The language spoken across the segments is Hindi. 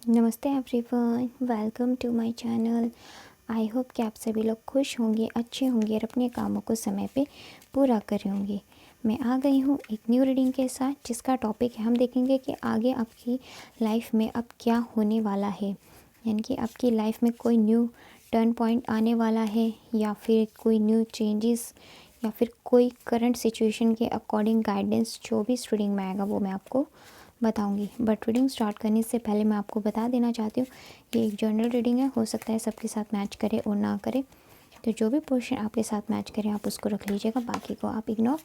नमस्ते everyone, welcome to my channel. I hope कि आप सभी लोग खुश होंगे, अच्छे होंगे और अपने कामों को समय पे पूरा कर रहे होंगे। मैं आ गई हूँ एक न्यू रीडिंग के साथ, जिसका टॉपिक है हम देखेंगे कि आगे आपकी लाइफ में अब क्या होने वाला है। यानी कि आपकी लाइफ में कोई न्यू टर्न पॉइंट आने वाला है, या फिर कोई न्यू चेंजेस, या फिर कोई करंट सिचुएशन के अकॉर्डिंग गाइडेंस जो भी इस रीडिंग में आएगा वो मैं आपको बताऊंगी। बट रीडिंग स्टार्ट करने से पहले मैं आपको बता देना चाहती हूँ, ये एक जनरल रीडिंग है, हो सकता है सबके साथ मैच करे और ना करे। तो जो भी पोर्शन आपके साथ मैच करे आप उसको रख लीजिएगा, बाकी को आप इग्नोर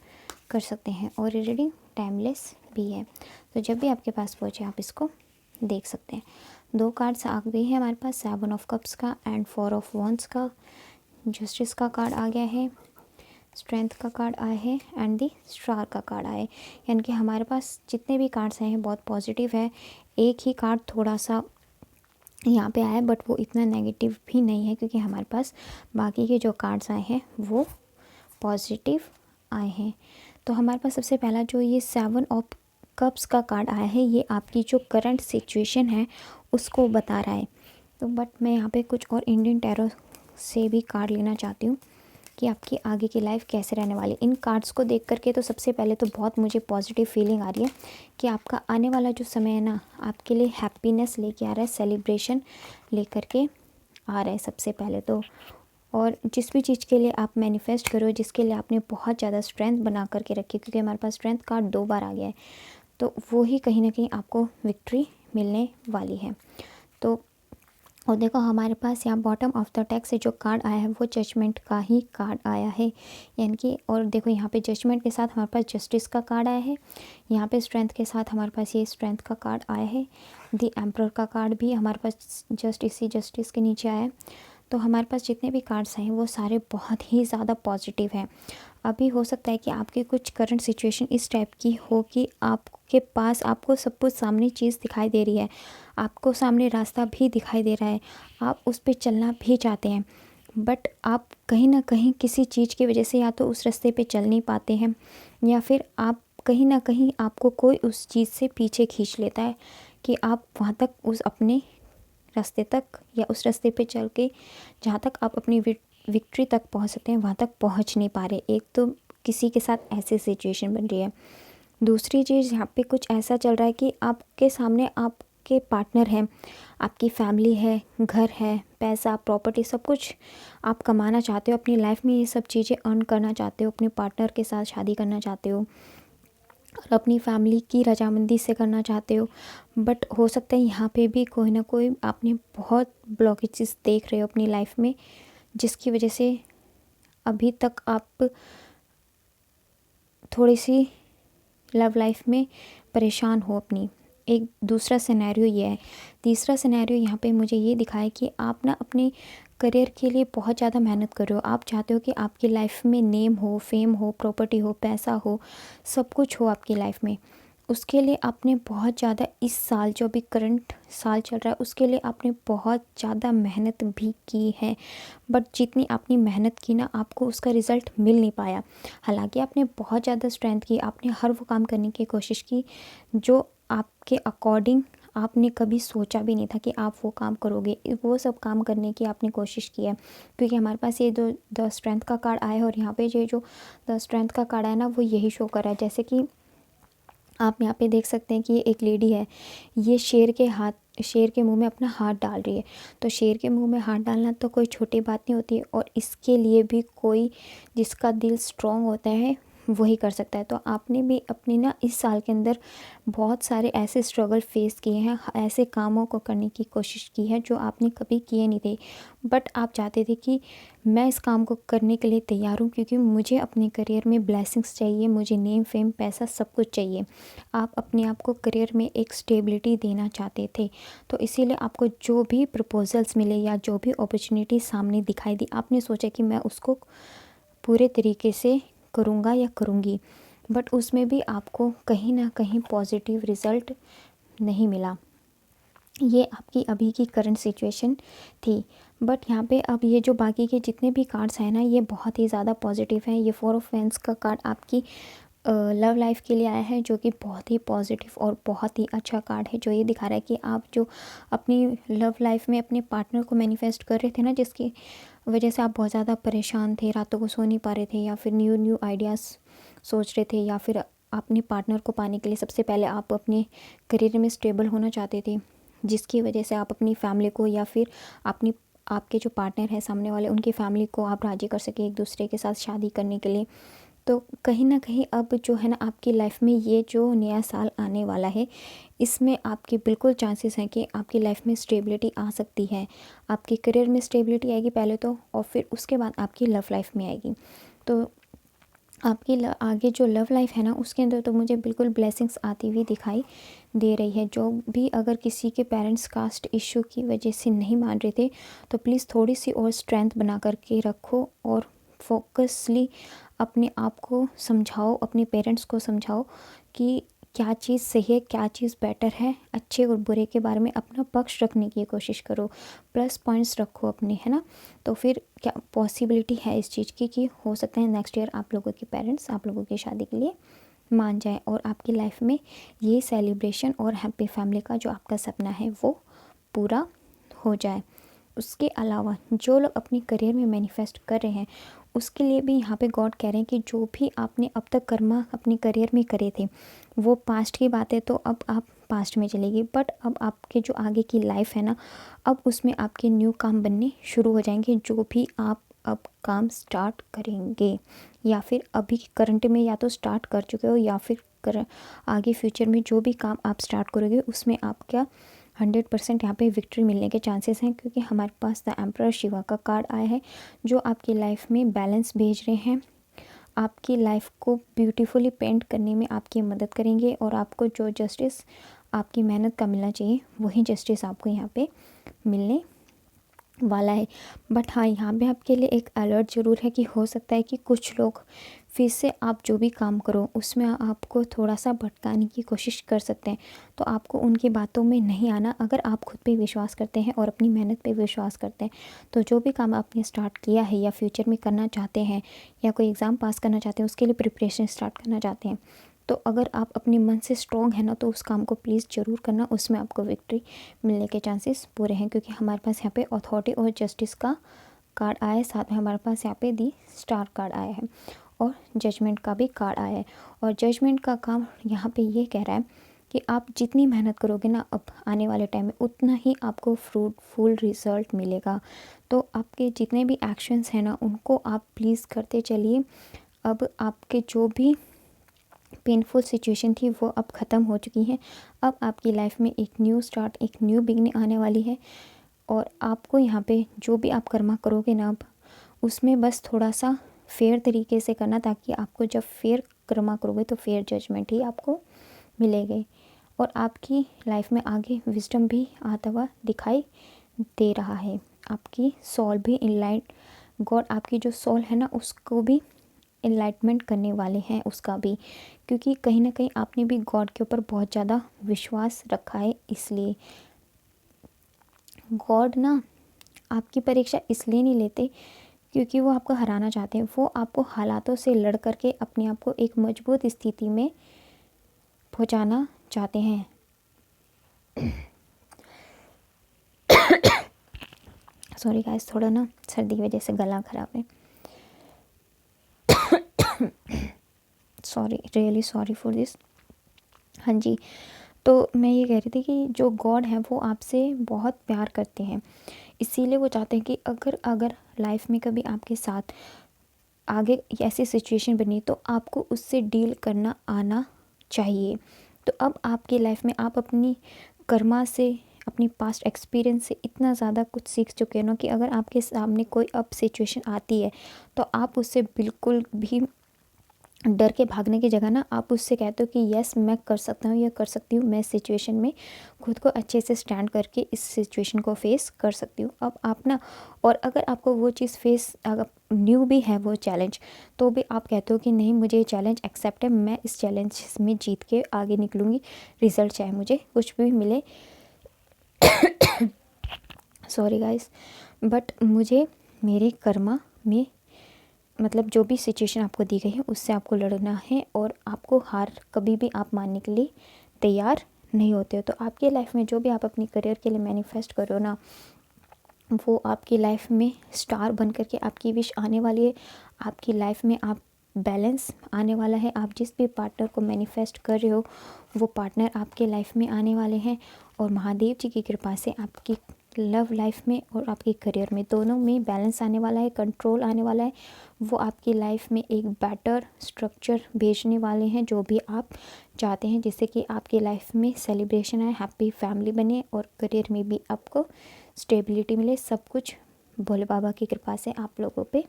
कर सकते हैं। और ये रीडिंग टाइमलेस भी है, तो जब भी आपके पास पहुँचे आप इसको देख सकते हैं। 2 कार्ड्स आ गई है हमारे पास, 7 ऑफ कप्स का एंड 4 ऑफ वॉन्ड्स का। जस्टिस का कार्ड आ गया है, स्ट्रेंथ का कार्ड आया है एंड दी स्टार का कार्ड आया है। यानी कि हमारे पास जितने भी कार्ड्स आए हैं बहुत पॉजिटिव है। एक ही कार्ड थोड़ा सा यहाँ पे आया है, बट वो इतना नेगेटिव भी नहीं है, क्योंकि हमारे पास बाकी के जो कार्ड्स आए हैं वो पॉजिटिव आए हैं। तो हमारे पास सबसे पहला जो ये 7 ऑफ कप्स का कार्ड आया है, ये आपकी जो करंट सिचुएशन है उसको बता रहा है। तो बट मैं यहाँ पे कुछ और इंडियन टैरो से भी कार्ड लेना चाहती हूँ कि आपकी आगे की लाइफ कैसे रहने वाली। इन कार्ड्स को देख करके तो सबसे पहले तो बहुत मुझे पॉजिटिव फीलिंग आ रही है कि आपका आने वाला जो समय है ना, आपके लिए हैप्पीनेस लेके आ रहा है, सेलिब्रेशन लेकर के आ रहा है सबसे पहले तो। और जिस भी चीज़ के लिए आप मैनिफेस्ट करो, जिसके लिए आपने बहुत ज़्यादा स्ट्रेंथ बना करके रखी, क्योंकि हमारे पास स्ट्रेंथ कार्ड 2 बार आ गया है, तो वो ही कहीं ना कहीं आपको विक्ट्री मिलने वाली है। तो और देखो हमारे पास यहाँ बॉटम ऑफ द टेक्स्ट से जो कार्ड आया है वो जजमेंट का ही कार्ड आया है। यानी कि और देखो यहाँ पे जजमेंट के साथ हमारे पास जस्टिस का कार्ड आया है, यहाँ पे स्ट्रेंथ के साथ हमारे पास ये स्ट्रेंथ का कार्ड आया है। द एम्परर का कार्ड भी हमारे पास जस्ट इसी जस्टिस के नीचे आया है। तो हमारे पास जितने भी कार्ड्स हैं वो सारे बहुत ही ज़्यादा पॉजिटिव हैं। अभी हो सकता है कि आपकी कुछ करंट सिचुएशन इस टाइप की हो कि आपके पास आपको सब कुछ सामने चीज़ दिखाई दे रही है, आपको सामने रास्ता भी दिखाई दे रहा है, आप उस पर चलना भी चाहते हैं, बट आप कहीं ना कहीं किसी चीज़ की वजह से या तो उस रास्ते पे चल नहीं पाते हैं, या फिर आप कहीं ना कहीं आपको कोई उस चीज़ से पीछे खींच लेता है कि आप वहाँ तक उस अपने रास्ते तक या उस रास्ते पे चल के जहाँ तक आप अपनी विक्ट्री तक पहुँच सकते हैं वहाँ तक पहुँच नहीं पा रहे। एक तो किसी के साथ ऐसी सिचुएशन बन रही है, दूसरी चीज़ यहाँ पे कुछ ऐसा चल रहा है कि आपके सामने आपके पार्टनर हैं, आपकी फैमिली है, घर है, पैसा, प्रॉपर्टी, सब कुछ आप कमाना चाहते हो अपनी लाइफ में, ये सब चीज़ें अर्न करना चाहते हो, अपने पार्टनर के साथ शादी करना चाहते हो और अपनी फैमिली की रजामंदी से करना चाहते हो। बट हो सकता है यहाँ पे भी कोई ना कोई आपने बहुत ब्लॉकेजेस देख रहे हो अपनी लाइफ में, जिसकी वजह से अभी तक आप थोड़ी सी लव लाइफ में परेशान हो अपनी। एक दूसरा सिनेरियो ये है। तीसरा सिनेरियो यहाँ पे मुझे ये दिखा है कि आप ना अपने करियर के लिए बहुत ज़्यादा मेहनत कर रहे हो। आप चाहते हो कि आपकी लाइफ में नेम हो, फेम हो, प्रॉपर्टी हो, पैसा हो, सब कुछ हो आपकी लाइफ में। उसके लिए आपने बहुत ज़्यादा इस साल जो अभी करंट साल चल रहा है उसके लिए आपने बहुत ज़्यादा मेहनत भी की है, बट जितनी आपने मेहनत की ना आपको उसका रिज़ल्ट मिल नहीं पाया। हालांकि आपने बहुत ज़्यादा स्ट्रेंथ की, आपने हर वो काम करने की कोशिश की जो आपके अकॉर्डिंग आपने कभी सोचा भी नहीं था कि आप वो काम करोगे। वो सब काम करने की आपने कोशिश की है, क्योंकि हमारे पास ये दो द स्ट्रेंथ का कार्ड आया है और यहाँ पे ये जो द स्ट्रेंथ का कार्ड आया ना वो यही शो कर रहा है। जैसे कि आप यहाँ पे देख सकते हैं कि ये एक लेडी है, ये शेर के मुंह में अपना हाथ डाल रही है। तो शेर के मुंह में हाथ डालना तो कोई छोटी बात नहीं होती है, और इसके लिए भी कोई जिसका दिल स्ट्रांग होता है वही कर सकता है। तो आपने भी अपने ना इस साल के अंदर बहुत सारे ऐसे स्ट्रगल फेस किए हैं, ऐसे कामों को करने की कोशिश की है जो आपने कभी किए नहीं थे, बट आप चाहते थे कि मैं इस काम को करने के लिए तैयार हूँ, क्योंकि मुझे अपने करियर में ब्लेसिंग्स चाहिए, मुझे नेम, फेम, पैसा सब कुछ चाहिए। आप अपने आप को करियर में एक स्टेबिलिटी देना चाहते थे, तो इसीलिए आपको जो भी प्रपोजल्स मिले या जो भी अपॉर्चुनिटी सामने दिखाई दी, आपने सोचा कि मैं उसको पूरे तरीके से करूँगा या करूँगी, बट उसमें भी आपको कहीं ना कहीं पॉजिटिव रिज़ल्ट नहीं मिला। ये आपकी अभी की करंट सिचुएशन थी। बट यहाँ पे अब ये जो बाकी के जितने भी कार्ड्स हैं ना ये बहुत ही ज़्यादा पॉजिटिव हैं। ये 4 ऑफ वैंड्स का कार्ड आपकी लव लाइफ के लिए आया है, जो कि बहुत ही पॉजिटिव और बहुत ही अच्छा कार्ड है, जो ये दिखा रहा है कि आप जो अपनी लव लाइफ में अपने पार्टनर को मैनिफेस्ट कर रहे थे ना, जिसकी वजह से आप बहुत ज़्यादा परेशान थे, रातों को सो नहीं पा रहे थे, या फिर न्यू आइडियाज़ सोच रहे थे, या फिर अपने पार्टनर को पाने के लिए सबसे पहले आप अपने करियर में स्टेबल होना चाहते थे, जिसकी वजह से आप अपनी फैमिली को या फिर अपनी आपके जो पार्टनर है सामने वाले, उनकी फैमिली को आप राज़ी कर सके एक दूसरे के साथ शादी करने के लिए। तो कहीं ना कहीं अब जो है ना, आपकी लाइफ में ये जो नया साल आने वाला है, इसमें आपके बिल्कुल चांसेस हैं कि आपकी लाइफ में स्टेबिलिटी आ सकती है। आपके करियर में स्टेबिलिटी आएगी पहले तो, और फिर उसके बाद आपकी लव लाइफ में आएगी। तो आपकी आगे जो लव लाइफ है ना, उसके अंदर तो मुझे बिल्कुल ब्लेसिंग्स आती हुई दिखाई दे रही है। जो भी अगर किसी के पेरेंट्स कास्ट इशू की वजह से नहीं मान रहे थे, तो प्लीज़ थोड़ी सी और स्ट्रेंथ बना करके रखो और फोकसली अपने आप को समझाओ, अपने पेरेंट्स को समझाओ कि क्या चीज़ सही है, क्या चीज़ बेटर है। अच्छे और बुरे के बारे में अपना पक्ष रखने की कोशिश करो, प्लस पॉइंट्स रखो अपने, है ना। तो फिर क्या पॉसिबिलिटी है इस चीज़ की कि हो सकता है नेक्स्ट ईयर आप लोगों के पेरेंट्स आप लोगों की शादी के लिए मान जाए, और आपकी लाइफ में ये सेलिब्रेशन और हैप्पी फैमिली का जो आपका सपना है वो पूरा हो जाए। उसके अलावा जो लोग अपनी करियर में मैनिफेस्ट कर रहे हैं, उसके लिए भी यहाँ पे गॉड कह रहे हैं कि जो भी आपने अब तक कर्मा अपने करियर में करे थे, वो पास्ट की बात है, तो अब आप पास्ट में चलेगी। बट अब आपके जो आगे की लाइफ है ना, अब उसमें आपके न्यू काम बनने शुरू हो जाएंगे। जो भी आप अब काम स्टार्ट करेंगे, या फिर अभी करंट में या तो स्टार्ट कर चुके हो, या फिर आगे फ्यूचर में जो भी काम आप स्टार्ट करोगे, उसमें आपका 100% यहाँ पे विक्ट्री मिलने के चांसेस हैं। क्योंकि हमारे पास द एम्परर शिवा का कार्ड आया है, जो आपकी लाइफ में बैलेंस भेज रहे हैं, आपकी लाइफ को ब्यूटीफुली पेंट करने में आपकी मदद करेंगे, और आपको जो जस्टिस आपकी मेहनत का मिलना चाहिए, वही जस्टिस आपको यहाँ पे मिलने वाला है। बट हाँ, यहाँ पे आपके लिए एक अलर्ट ज़रूर है कि हो सकता है कि कुछ लोग फिर से आप जो भी काम करो उसमें आपको थोड़ा सा भटकाने की कोशिश कर सकते हैं। तो आपको उनकी बातों में नहीं आना। अगर आप खुद पे विश्वास करते हैं और अपनी मेहनत पे विश्वास करते हैं, तो जो भी काम आपने स्टार्ट किया है या फ्यूचर में करना चाहते हैं, या कोई एग्ज़ाम पास करना चाहते हैं, उसके लिए प्रिपरेशन स्टार्ट करना चाहते हैं, तो अगर आप अपने मन से स्ट्रॉन्ग है ना, तो उस काम को प्लीज़ ज़रूर करना, उसमें आपको विक्ट्री मिलने के चांसेस पूरे हैं। क्योंकि हमारे पास यहाँ पे अथॉरिटी और जस्टिस का कार्ड आया है, साथ में हमारे पास यहाँ पे दी स्टार कार्ड आया है, और जजमेंट का भी कार्ड आया है। और जजमेंट का काम यहाँ पे ये कह रहा है कि आप जितनी मेहनत करोगे ना अब आने वाले टाइम में, उतना ही आपको फ्रूटफुल रिज़ल्ट मिलेगा। तो आपके जितने भी एक्शंस हैं ना, उनको आप प्लीज़ करते चलिए। अब आपके जो भी पेनफुल सिचुएशन थी वो अब ख़त्म हो चुकी हैं। अब आपकी लाइफ में एक न्यू स्टार्ट, एक न्यू बिगनिंग आने वाली है। और आपको यहाँ पे जो भी आप कर्मा करोगे ना, अब उसमें बस थोड़ा सा फेयर तरीके से करना, ताकि आपको जब फेयर कर्मा करोगे तो फेयर जजमेंट ही आपको मिलेगी। और आपकी लाइफ में आगे विजडम भी आता हुआ दिखाई दे रहा है। आपकी सोल भी इनलाइट, गॉड आपकी जो सोल है ना, उसको भी इनलाइटमेंट करने वाले हैं, उसका भी। क्योंकि कहीं ना कहीं आपने भी गॉड के ऊपर बहुत ज़्यादा विश्वास रखा है, इसलिए गॉड ना आपकी परीक्षा इसलिए नहीं लेते क्योंकि वो आपको हराना चाहते हैं। वो आपको हालातों से लड़ करके अपने आप को एक मजबूत स्थिति में पहुंचाना चाहते हैं। सॉरी गाइस, थोड़ा ना सर्दी की वजह से गला खराब है। Sorry, really sorry for this. हाँ जी, तो मैं ये कह रही थी कि जो गॉड है वो आपसे बहुत प्यार करते हैं, इसीलिए वो चाहते हैं कि अगर लाइफ में कभी आपके साथ आगे ऐसी सिचुएशन बनी, तो आपको उससे डील करना आना चाहिए। तो अब आपकी लाइफ में आप अपनी कर्मा से, अपनी पास्ट एक्सपीरियंस से इतना ज़्यादा कुछ सीख चुके हैं ना, कि अगर आपके सामने कोई अब सिचुएशन आती है, तो आप उससे बिल्कुल भी डर के भागने की जगह ना, आप उससे कहते हो कि यस मैं कर सकता हूँ या कर सकती हूँ, मैं इस सिचुएशन में खुद को अच्छे से स्टैंड करके इस सिचुएशन को फेस कर सकती हूँ। अब आप ना, और अगर आपको वो चीज़ फेस अगर न्यू भी है वो चैलेंज, तो भी आप कहते हो कि नहीं मुझे ये चैलेंज एक्सेप्ट है, मैं इस चैलेंज में जीत के आगे निकलूँगी, रिज़ल्ट चाहे मुझे कुछ भी मिले। सॉरी गाइस, बट मुझे मेरे कर्मा में मतलब जो भी सिचुएशन आपको दी गई है उससे आपको लड़ना है और आपको हार कभी भी आप मानने के लिए तैयार नहीं होते हो। तो आपकी लाइफ में जो भी आप अपनी करियर के लिए मैनिफेस्ट करो ना, वो आपकी लाइफ में स्टार बन करके आपकी विश आने वाली है। आपकी लाइफ में आप बैलेंस आने वाला है। आप जिस भी पार्टनर को मैनिफेस्ट कर रहे हो वो पार्टनर आपके लाइफ में आने वाले हैं और महादेव जी की कृपा से आपकी लव लाइफ में और आपके करियर में दोनों में बैलेंस आने वाला है, कंट्रोल आने वाला है। वो आपकी लाइफ में एक बेटर स्ट्रक्चर भेजने वाले हैं जो भी आप चाहते हैं, जिससे कि आपकी लाइफ में सेलिब्रेशन आए, हैप्पी फैमिली बने और करियर में भी आपको स्टेबिलिटी मिले। सब कुछ भोले बाबा की कृपा से आप लोगों पे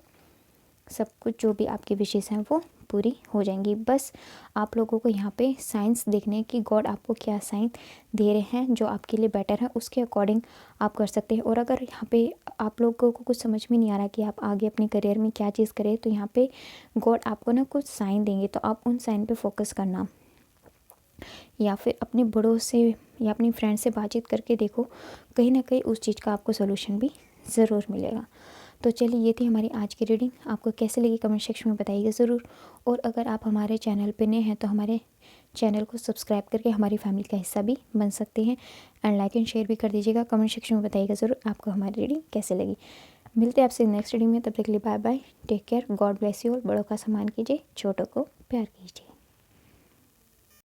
सब कुछ जो भी आपकी विशेष हैं वो पूरी हो जाएंगी। बस आप लोगों को यहाँ पे साइंस देखने हैं कि गॉड आपको क्या साइन दे रहे हैं जो आपके लिए बेटर है, उसके अकॉर्डिंग आप कर सकते हैं। और अगर यहाँ पे आप लोगों को कुछ समझ में नहीं आ रहा कि आप आगे अपने करियर में क्या चीज़ करें, तो यहाँ पे गॉड आपको ना कुछ साइन देंगे, तो आप उन साइन पे फोकस करना या फिर अपने बड़ों से या अपनी फ्रेंड से बातचीत करके देखो, कहीं ना कहीं उस चीज़ का आपको सोल्यूशन भी ज़रूर मिलेगा। तो चलिए, ये थी हमारी आज की रीडिंग। आपको कैसे लगी कमेंट सेक्शन में बताइएगा ज़रूर। और अगर आप हमारे चैनल पे नए हैं तो हमारे चैनल को सब्सक्राइब करके हमारी फैमिली का हिस्सा भी बन सकते हैं। एंड लाइक एंड शेयर भी कर दीजिएगा। कमेंट सेक्शन में बताइएगा ज़रूर आपको हमारी रीडिंग कैसे लगी। मिलते हैं आपसे नेक्स्ट रीडिंग में, तब तक के लिए bye bye, take care, God bless you. और बड़ों का सम्मान कीजिए, छोटों को प्यार कीजिए।